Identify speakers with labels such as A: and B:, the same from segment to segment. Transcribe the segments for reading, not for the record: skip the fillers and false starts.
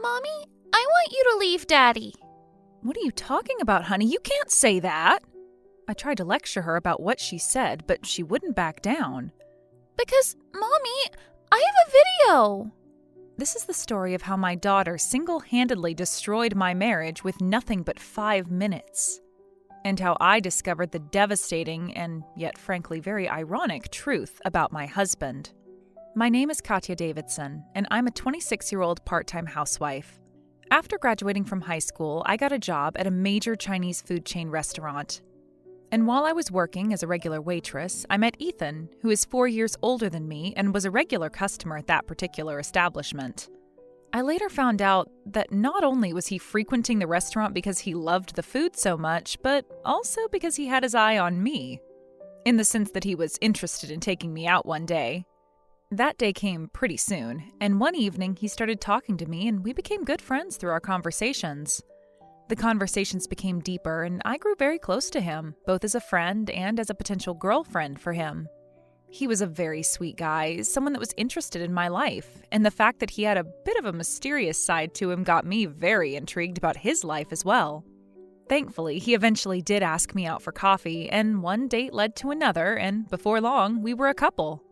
A: Mommy, I want you to leave Daddy.
B: What are you talking about, honey? You can't say that. I tried to lecture her about what she said, but she wouldn't back down.
A: Because, Mommy, I have a video.
B: This is the story of how my daughter single-handedly destroyed my marriage with nothing but 5 minutes. And how I discovered the devastating and yet frankly very ironic truth about my husband. My name is Katya Davidson, and I'm a 26-year-old part-time housewife. After graduating from high school, I got a job at a major Chinese food chain restaurant. And while I was working as a regular waitress, I met Ethan, who is 4 years older than me and was a regular customer at that particular establishment. I later found out that not only was he frequenting the restaurant because he loved the food so much, but also because he had his eye on me, in the sense that he was interested in taking me out one day. That day came pretty soon, and one evening he started talking to me and we became good friends through our conversations. The conversations became deeper and I grew very close to him, both as a friend and as a potential girlfriend for him. He was a very sweet guy, someone that was interested in my life, and the fact that he had a bit of a mysterious side to him got me very intrigued about his life as well. Thankfully, he eventually did ask me out for coffee, and one date led to another, and before long, we were a couple.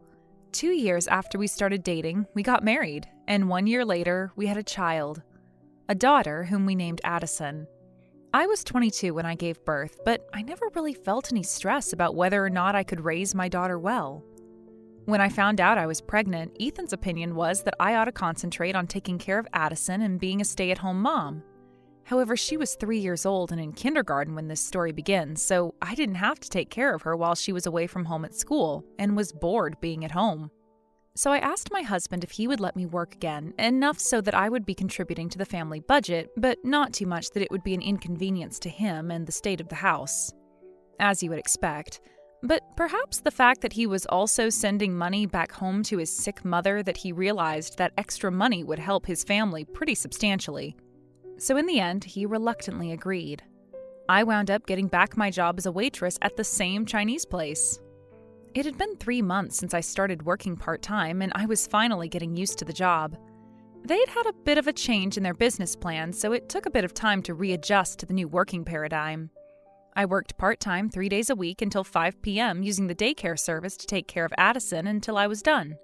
B: 2 years after we started dating, we got married, and 1 year later, we had a child. A daughter whom we named Addison. I was 22 when I gave birth, but I never really felt any stress about whether or not I could raise my daughter well. When I found out I was pregnant, Ethan's opinion was that I ought to concentrate on taking care of Addison and being a stay-at-home mom. However, she was 3 years old and in kindergarten when this story begins, so I didn't have to take care of her while she was away from home at school and was bored being at home. So I asked my husband if he would let me work again, enough so that I would be contributing to the family budget, but not too much that it would be an inconvenience to him and the state of the house. As you would expect. But perhaps the fact that he was also sending money back home to his sick mother that he realized that extra money would help his family pretty substantially. So in the end, he reluctantly agreed. I wound up getting back my job as a waitress at the same Chinese place. It had been 3 months since I started working part-time, and I was finally getting used to the job. They'd had a bit of a change in their business plan, so it took a bit of time to readjust to the new working paradigm. I worked part-time 3 days a week until 5 p.m. using the daycare service to take care of Addison until I was done.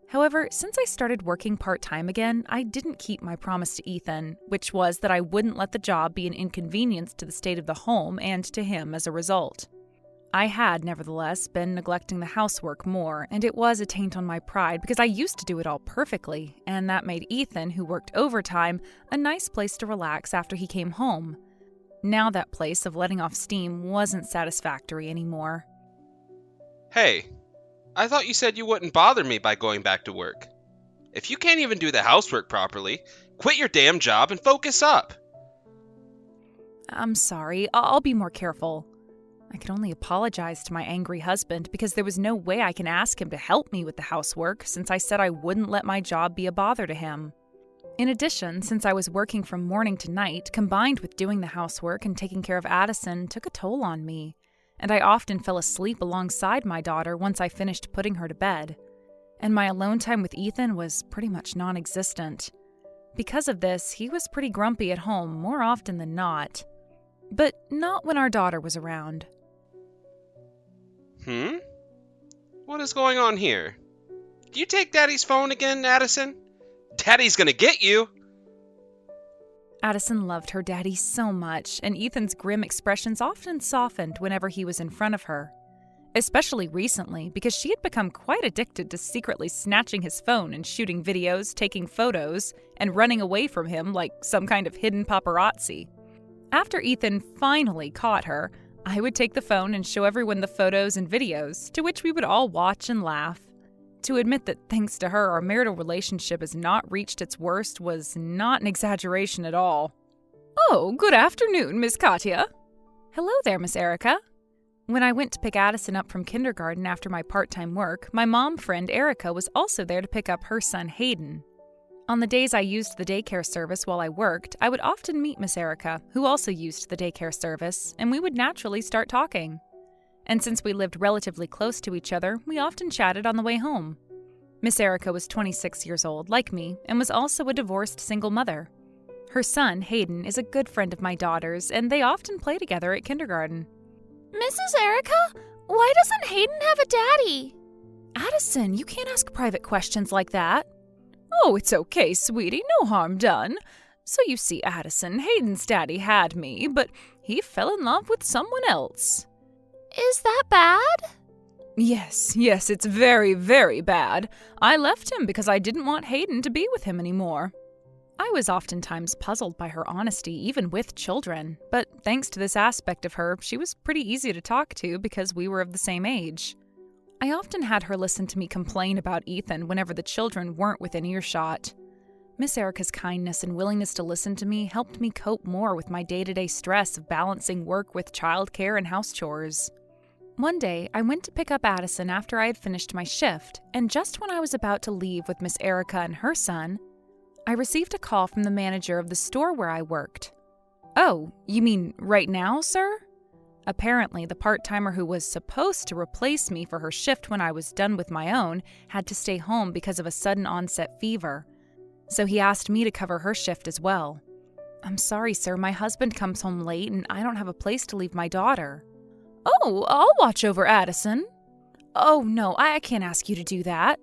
B: However, since I started working part-time again, I didn't keep my promise to Ethan, which was that I wouldn't let the job be an inconvenience to the state of the home and to him as a result. I had, nevertheless, been neglecting the housework more, and it was a taint on my pride because I used to do it all perfectly, and that made Ethan, who worked overtime, a nice place to relax after he came home. Now that place of letting off steam wasn't satisfactory anymore.
C: Hey, I thought you said you wouldn't bother me by going back to work. If you can't even do the housework properly, quit your damn job and focus up.
B: I'm sorry, I'll be more careful. I could only apologize to my angry husband because there was no way I can ask him to help me with the housework since I said I wouldn't let my job be a bother to him. In addition, since I was working from morning to night, combined with doing the housework and taking care of Addison took a toll on me, and I often fell asleep alongside my daughter once I finished putting her to bed. And my alone time with Ethan was pretty much non-existent. Because of this, he was pretty grumpy at home more often than not. But not when our daughter was around.
C: What is going on here? Do you take Daddy's phone again, Addison? Daddy's gonna get you!
B: Addison loved her daddy so much, and Ethan's grim expressions often softened whenever he was in front of her. Especially recently, because she had become quite addicted to secretly snatching his phone and shooting videos, taking photos, and running away from him like some kind of hidden paparazzi. After Ethan finally caught her, I would take the phone and show everyone the photos and videos, to which we would all watch and laugh. To admit that thanks to her, our marital relationship has not reached its worst was not an exaggeration at all. "Oh, good afternoon, Miss Katya." "Hello there, Miss Erica." When I went to pick Addison up from kindergarten after my part-time work, my mom friend Erica was also there to pick up her son Hayden. On the days I used the daycare service while I worked, I would often meet Miss Erica, who also used the daycare service, and we would naturally start talking. And since we lived relatively close to each other, we often chatted on the way home. Miss Erica was 26 years old, like me, and was also a divorced single mother. Her son, Hayden, is a good friend of my daughter's, and they often play together at kindergarten.
A: Mrs. Erica, why doesn't Hayden have a daddy?
B: Addison, you can't ask private questions like that. Oh, it's okay, sweetie, no harm done. So you see, Addison, Hayden's daddy had me, but he fell in love with someone else.
A: Is that bad?
B: Yes, it's very, very bad. I left him because I didn't want Hayden to be with him anymore. I was oftentimes puzzled by her honesty, even with children, but thanks to this aspect of her, she was pretty easy to talk to because we were of the same age. I often had her listen to me complain about Ethan whenever the children weren't within earshot. Miss Erica's kindness and willingness to listen to me helped me cope more with my day-to-day stress of balancing work with childcare and house chores. One day, I went to pick up Addison after I had finished my shift, and just when I was about to leave with Miss Erica and her son, I received a call from the manager of the store where I worked. Oh, you mean right now, sir? Apparently, the part-timer who was supposed to replace me for her shift when I was done with my own had to stay home because of a sudden onset fever. So he asked me to cover her shift as well. I'm sorry, sir, my husband comes home late and I don't have a place to leave my daughter. Oh, I'll watch over Addison. Oh, no, I can't ask you to do that.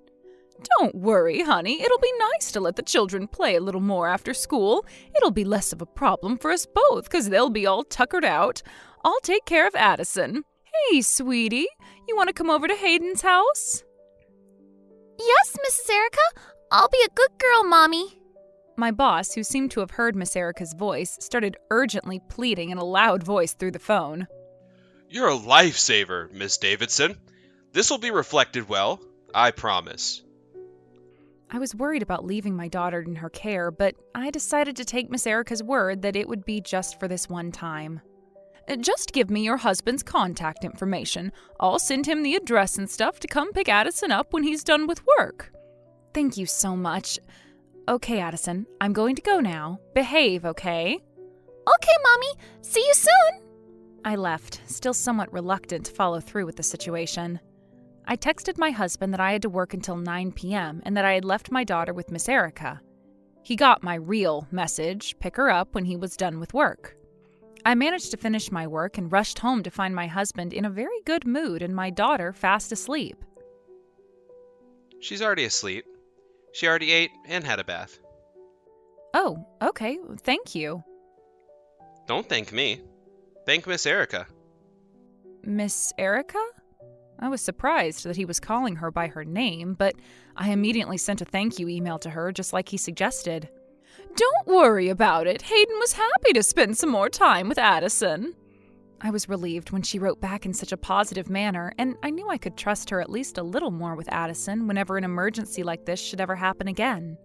B: Don't worry, honey. It'll be nice to let the children play a little more after school. It'll be less of a problem for us both, because they'll be all tuckered out. I'll take care of Addison. Hey, sweetie, you want to come over to Hayden's house?
A: Yes, Mrs. Erica. I'll be a good girl, Mommy.
B: My boss, who seemed to have heard Miss Erica's voice, started urgently pleading in a loud voice through the phone.
C: You're a lifesaver, Miss Davidson. This will be reflected well, I promise.
B: I was worried about leaving my daughter in her care, but I decided to take Miss Erica's word that it would be just for this one time. Just give me your husband's contact information. I'll send him the address and stuff to come pick Addison up when he's done with work. Thank you so much. Okay, Addison, I'm going to go now. Behave, okay?
A: Okay, Mommy. See you soon.
B: I left, still somewhat reluctant to follow through with the situation. I texted my husband that I had to work until 9 p.m. and that I had left my daughter with Miss Erica. He got my real message, pick her up when he was done with work. I managed to finish my work and rushed home to find my husband in a very good mood and my daughter fast asleep.
C: She's already asleep. She already ate and had a bath.
B: Oh, okay, thank you.
C: Don't thank me. Thank Miss Erica.
B: Miss Erica? I was surprised that he was calling her by her name, but I immediately sent a thank you email to her just like he suggested. Don't worry about it. Hayden was happy to spend some more time with Addison. I was relieved when she wrote back in such a positive manner, and I knew I could trust her at least a little more with Addison whenever an emergency like this should ever happen again.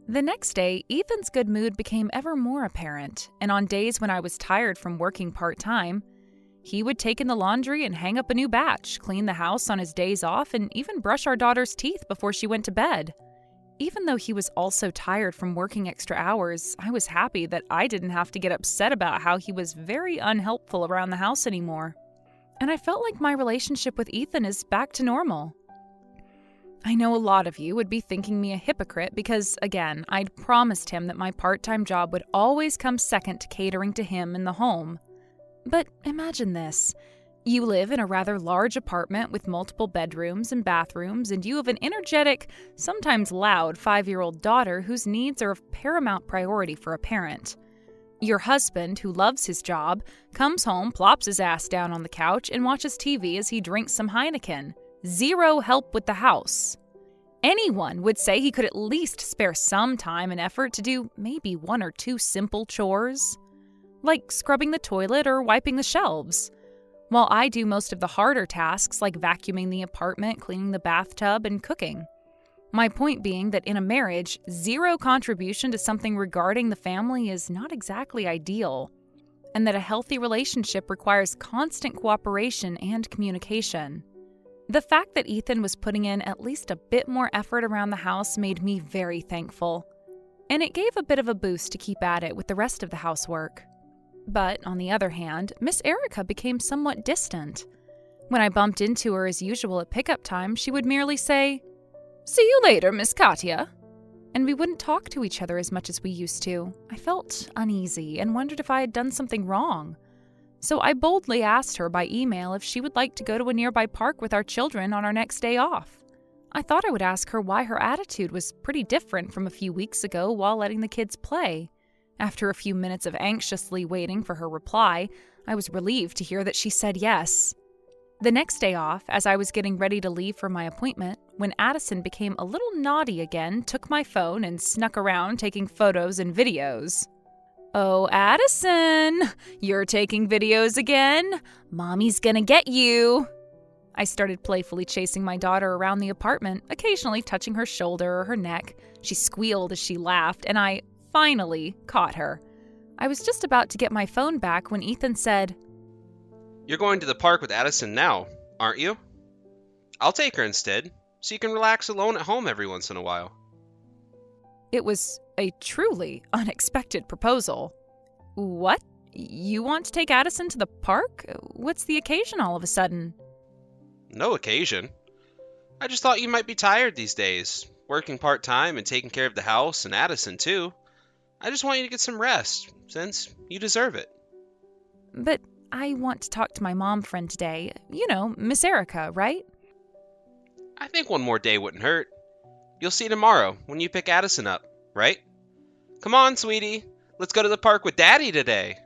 B: The next day, Ethan's good mood became ever more apparent, and on days when I was tired from working part-time, he would take in the laundry and hang up a new batch, clean the house on his days off, and even brush our daughter's teeth before she went to bed. Even though he was also tired from working extra hours, I was happy that I didn't have to get upset about how he was very unhelpful around the house anymore. And I felt like my relationship with Ethan is back to normal. I know a lot of you would be thinking me a hypocrite because, again, I'd promised him that my part-time job would always come second to catering to him in the home. But imagine this. You live in a rather large apartment with multiple bedrooms and bathrooms, and you have an energetic, sometimes loud 5-year-old daughter whose needs are of paramount priority for a parent. Your husband, who loves his job, comes home, plops his ass down on the couch, and watches TV as he drinks some Heineken. Zero help with the house. Anyone would say he could at least spare some time and effort to do maybe 1 or 2 simple chores, like scrubbing the toilet or wiping the shelves, while I do most of the harder tasks like vacuuming the apartment, cleaning the bathtub, and cooking. My point being that in a marriage, zero contribution to something regarding the family is not exactly ideal, and that a healthy relationship requires constant cooperation and communication. The fact that Ethan was putting in at least a bit more effort around the house made me very thankful, and it gave a bit of a boost to keep at it with the rest of the housework. But, on the other hand, Miss Erica became somewhat distant. When I bumped into her as usual at pickup time, she would merely say, "See you later, Miss Katya," and we wouldn't talk to each other as much as we used to. I felt uneasy and wondered if I had done something wrong. So I boldly asked her by email if she would like to go to a nearby park with our children on our next day off. I thought I would ask her why her attitude was pretty different from a few weeks ago while letting the kids play. After a few minutes of anxiously waiting for her reply, I was relieved to hear that she said yes. The next day off, as I was getting ready to leave for my appointment, when Addison became a little naughty again, took my phone and snuck around taking photos and videos. "Oh, Addison, you're taking videos again? Mommy's gonna get you." I started playfully chasing my daughter around the apartment, occasionally touching her shoulder or her neck. She squealed as she laughed, and I finally caught her. I was just about to get my phone back when Ethan said,
C: You're going to the park with Addison now, aren't you? I'll take her instead, so you can relax alone at home every once in a while.
B: It was a truly unexpected proposal. What? You want to take Addison to the park? What's the occasion all of a sudden?
C: No occasion. I just thought you might be tired these days, working part-time and taking care of the house and Addison too. I just want you to get some rest, since you deserve it.
B: But I want to talk to my mom friend today. You know, Miss Erica, right?
C: I think one more day wouldn't hurt. You'll see tomorrow when you pick Addison up, right? Come on, sweetie. Let's go to the park with Daddy today.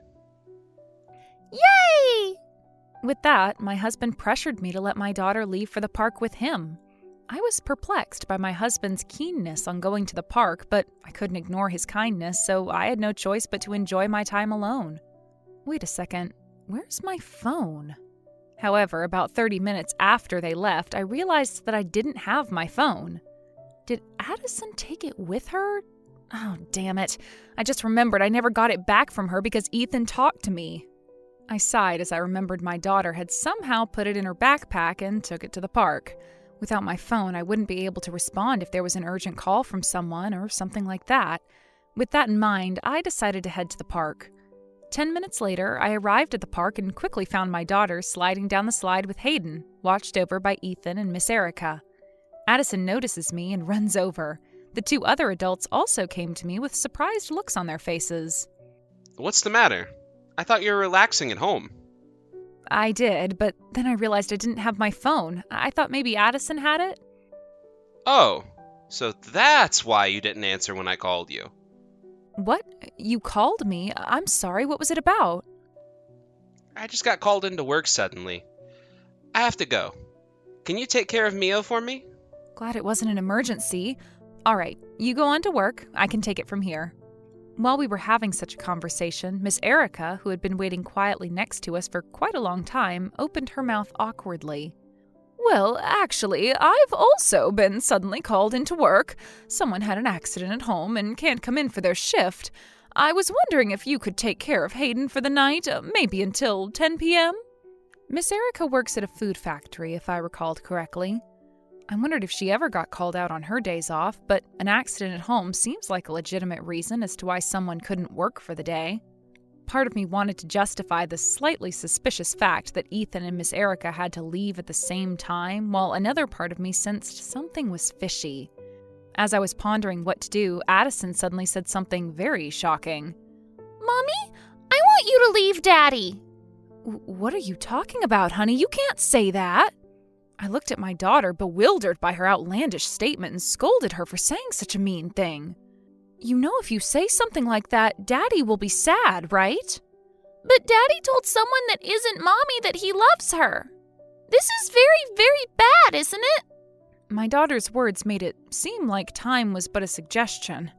A: Yay!
B: With that, my husband pressured me to let my daughter leave for the park with him. I was perplexed by my husband's keenness on going to the park, but I couldn't ignore his kindness, so I had no choice but to enjoy my time alone. Wait a second, where's my phone? However, about 30 minutes after they left, I realized that I didn't have my phone. Did Addison take it with her? Oh, damn it. I just remembered I never got it back from her because Ethan talked to me. I sighed as I remembered my daughter had somehow put it in her backpack and took it to the park. Without my phone, I wouldn't be able to respond if there was an urgent call from someone or something like that. With that in mind, I decided to head to the park. 10 minutes later, I arrived at the park and quickly found my daughter sliding down the slide with Hayden, watched over by Ethan and Miss Erica. Addison notices me and runs over. The two other adults also came to me with surprised looks on their faces.
C: What's the matter? I thought you were relaxing at home.
B: I did, but then I realized I didn't have my phone. I thought maybe Addison had it.
C: Oh, so that's why you didn't answer when I called you.
B: What? You called me? I'm sorry, what was it about?
C: I just got called into work suddenly. I have to go. Can you take care of Mio for me?
B: Glad it wasn't an emergency. All right, you go on to work. I can take it from here. While we were having such a conversation, Miss Erica, who had been waiting quietly next to us for quite a long time, opened her mouth awkwardly. Well, actually, I've also been suddenly called into work. Someone had an accident at home and can't come in for their shift. I was wondering if you could take care of Hayden for the night, maybe until 10 p.m.? Miss Erica works at a food factory, if I recalled correctly. I wondered if she ever got called out on her days off, but an accident at home seems like a legitimate reason as to why someone couldn't work for the day. Part of me wanted to justify the slightly suspicious fact that Ethan and Miss Erica had to leave at the same time, while another part of me sensed something was fishy. As I was pondering what to do, Addison suddenly said something very shocking.
A: Mommy, I want you to leave Daddy.
B: What are you talking about, honey? You can't say that. I looked at my daughter, bewildered by her outlandish statement, and scolded her for saying such a mean thing. You know if you say something like that, Daddy will be sad, right?
A: But Daddy told someone that isn't Mommy that he loves her. This is very, very bad, isn't it?
B: My daughter's words made it seem like time was but a suggestion.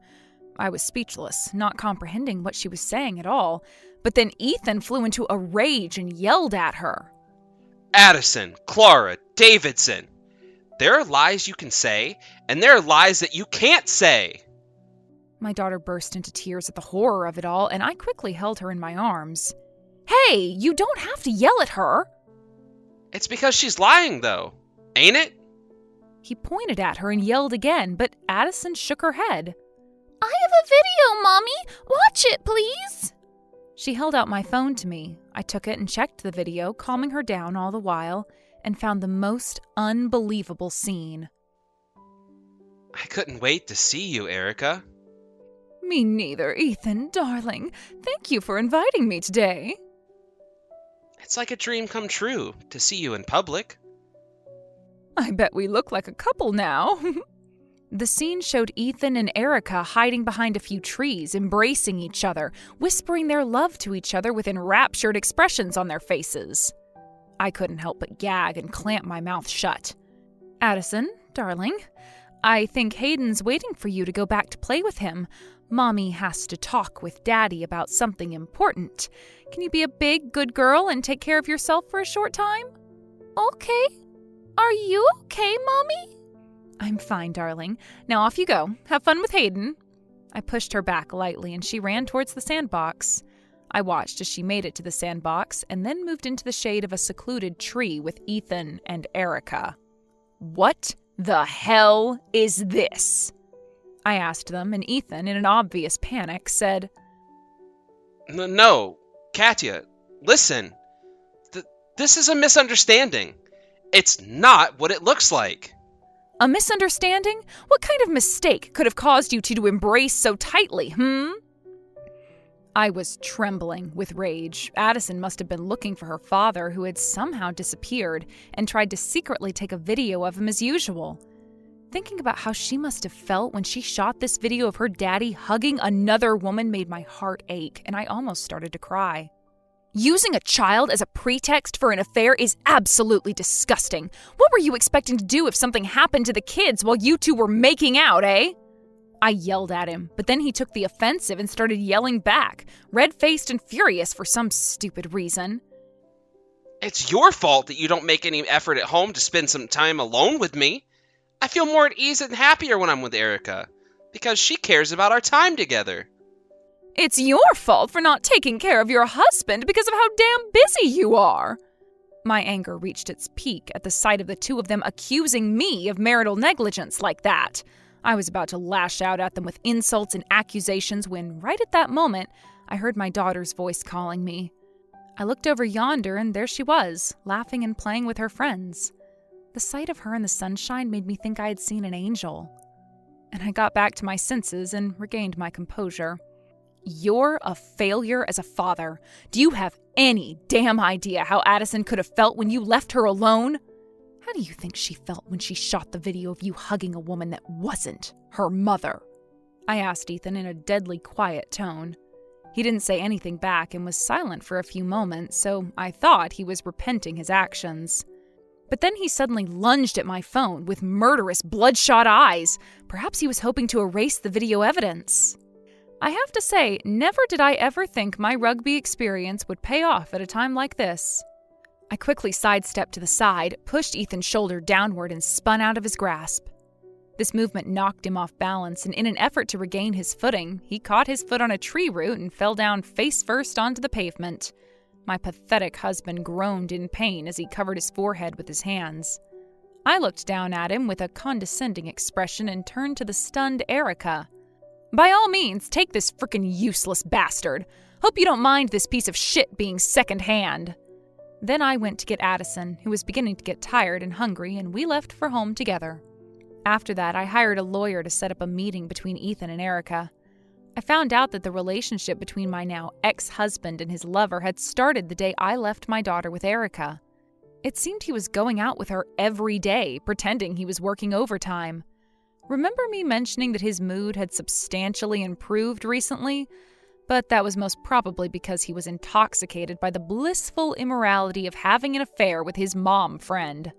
B: I was speechless, not comprehending what she was saying at all. But then Ethan flew into a rage and yelled at her.
C: Addison, Clara, Davidson. There are lies you can say, and there are lies that you can't say.
B: My daughter burst into tears at the horror of it all, and I quickly held her in my arms. Hey, you don't have to yell at her.
C: It's because she's lying, though, ain't it?
B: He pointed at her and yelled again, but Addison shook her head.
A: I have a video, Mommy. Watch it, please.
B: She held out my phone to me. I took it and checked the video, calming her down all the while, and found the most unbelievable scene.
C: I couldn't wait to see you, Erica.
B: Me neither, Ethan, darling. Thank you for inviting me today.
C: It's like a dream come true to see you in public.
B: I bet we look like a couple now. The scene showed Ethan and Erica hiding behind a few trees, embracing each other, whispering their love to each other with enraptured expressions on their faces. I couldn't help but gag and clamp my mouth shut. Addison, darling, I think Hayden's waiting for you to go back to play with him. Mommy has to talk with Daddy about something important. Can you be a big, good girl and take care of yourself for a short time?
A: Okay. Are you okay, Mommy?
B: I'm fine, darling. Now off you go. Have fun with Hayden. I pushed her back lightly and she ran towards the sandbox. I watched as she made it to the sandbox and then moved into the shade of a secluded tree with Ethan and Erica. What the hell is this? I asked them, and Ethan, in an obvious panic, said,
C: No, Katya, listen. This is a misunderstanding. It's not what it looks like.
B: A misunderstanding? What kind of mistake could have caused you two to embrace so tightly, I was trembling with rage. Addison must have been looking for her father, who had somehow disappeared, and tried to secretly take a video of him as usual. Thinking about how she must have felt when she shot this video of her daddy hugging another woman made my heart ache, and I almost started to cry. Using a child as a pretext for an affair is absolutely disgusting. What were you expecting to do if something happened to the kids while you two were making out, eh? I yelled at him, but then he took the offensive and started yelling back, red-faced and furious for some stupid reason.
C: It's your fault that you don't make any effort at home to spend some time alone with me. I feel more at ease and happier when I'm with Erica, because she cares about our time together.
B: It's your fault for not taking care of your husband because of how damn busy you are. My anger reached its peak at the sight of the two of them accusing me of marital negligence like that. I was about to lash out at them with insults and accusations when, right at that moment, I heard my daughter's voice calling me. I looked over yonder, and there she was, laughing and playing with her friends. The sight of her in the sunshine made me think I had seen an angel. And I got back to my senses and regained my composure. You're a failure as a father. Do you have any damn idea how Addison could have felt when you left her alone? How do you think she felt when she shot the video of you hugging a woman that wasn't her mother? I asked Ethan in a deadly quiet tone. He didn't say anything back and was silent for a few moments, so I thought he was repenting his actions. But then he suddenly lunged at my phone with murderous, bloodshot eyes. Perhaps he was hoping to erase the video evidence. I have to say, never did I ever think my rugby experience would pay off at a time like this. I quickly sidestepped to the side, pushed Ethan's shoulder downward, and spun out of his grasp. This movement knocked him off balance, and in an effort to regain his footing, he caught his foot on a tree root and fell down face first onto the pavement. My pathetic husband groaned in pain as he covered his forehead with his hands. I looked down at him with a condescending expression and turned to the stunned Erica. By all means, take this frickin' useless bastard. Hope you don't mind this piece of shit being second-hand. Then I went to get Addison, who was beginning to get tired and hungry, and we left for home together. After that, I hired a lawyer to set up a meeting between Ethan and Erica. I found out that the relationship between my now ex-husband and his lover had started the day I left my daughter with Erica. It seemed he was going out with her every day, pretending he was working overtime. Remember me mentioning that his mood had substantially improved recently? But that was most probably because he was intoxicated by the blissful immorality of having an affair with his mom friend.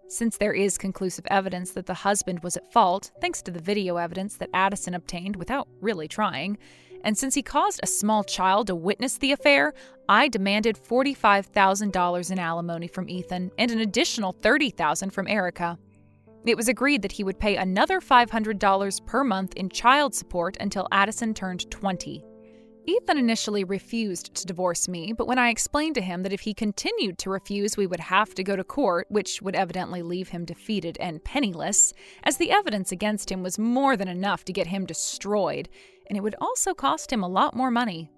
B: Since there is conclusive evidence that the husband was at fault, thanks to the video evidence that Addison obtained without really trying, and since he caused a small child to witness the affair, I demanded $45,000 in alimony from Ethan and an additional $30,000 from Erica. It was agreed that he would pay another $500 per month in child support until Addison turned 20. Ethan initially refused to divorce me, but when I explained to him that if he continued to refuse, we would have to go to court, which would evidently leave him defeated and penniless, as the evidence against him was more than enough to get him destroyed, and it would also cost him a lot more money.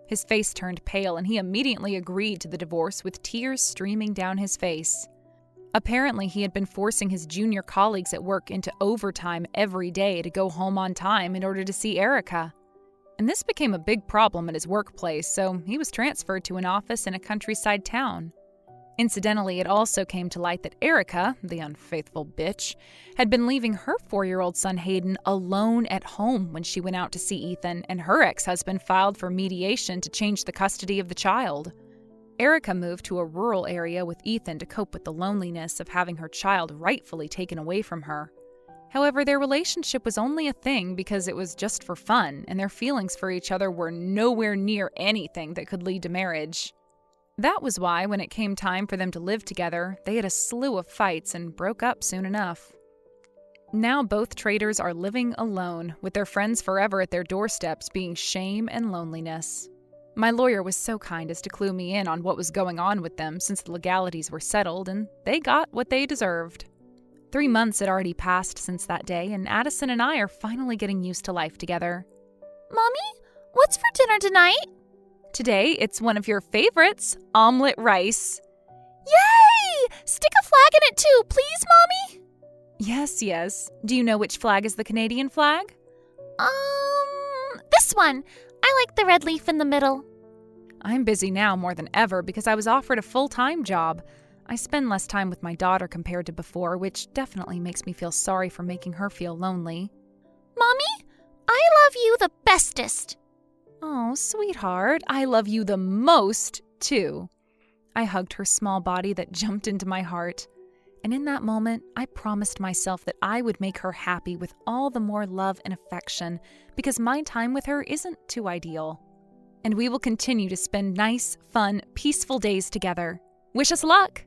B: His face turned pale, and he immediately agreed to the divorce with tears streaming down his face. Apparently, he had been forcing his junior colleagues at work into overtime every day to go home on time in order to see Erica. And this became a big problem at his workplace, so he was transferred to an office in a countryside town. Incidentally, it also came to light that Erica, the unfaithful bitch, had been leaving her 4-year-old son Hayden alone at home when she went out to see Ethan, and her ex-husband filed for mediation to change the custody of the child. Erica moved to a rural area with Ethan to cope with the loneliness of having her child rightfully taken away from her. However, their relationship was only a thing because it was just for fun, and their feelings for each other were nowhere near anything that could lead to marriage. That was why, when it came time for them to live together, they had a slew of fights and broke up soon enough. Now both traders are living alone, with their friends forever at their doorsteps being shame and loneliness. My lawyer was so kind as to clue me in on what was going on with them since the legalities were settled, and they got what they deserved. 3 months had already passed since that day, and Addison and I are finally getting used to life together.
A: Mommy, what's for dinner tonight?
B: Today, it's one of your favorites, omelet rice.
A: Yay! Stick a flag in it too, please, Mommy?
B: Yes. Do you know which flag is the Canadian flag?
A: This one. I like the red leaf in the middle.
B: I'm busy now more than ever because I was offered a full-time job. I spend less time with my daughter compared to before, which definitely makes me feel sorry for making her feel lonely.
A: Mommy, I love you the bestest.
B: Oh, sweetheart, I love you the most, too. I hugged her small body that jumped into my heart. And in that moment, I promised myself that I would make her happy with all the more love and affection because my time with her isn't too ideal. And we will continue to spend nice, fun, peaceful days together. Wish us luck!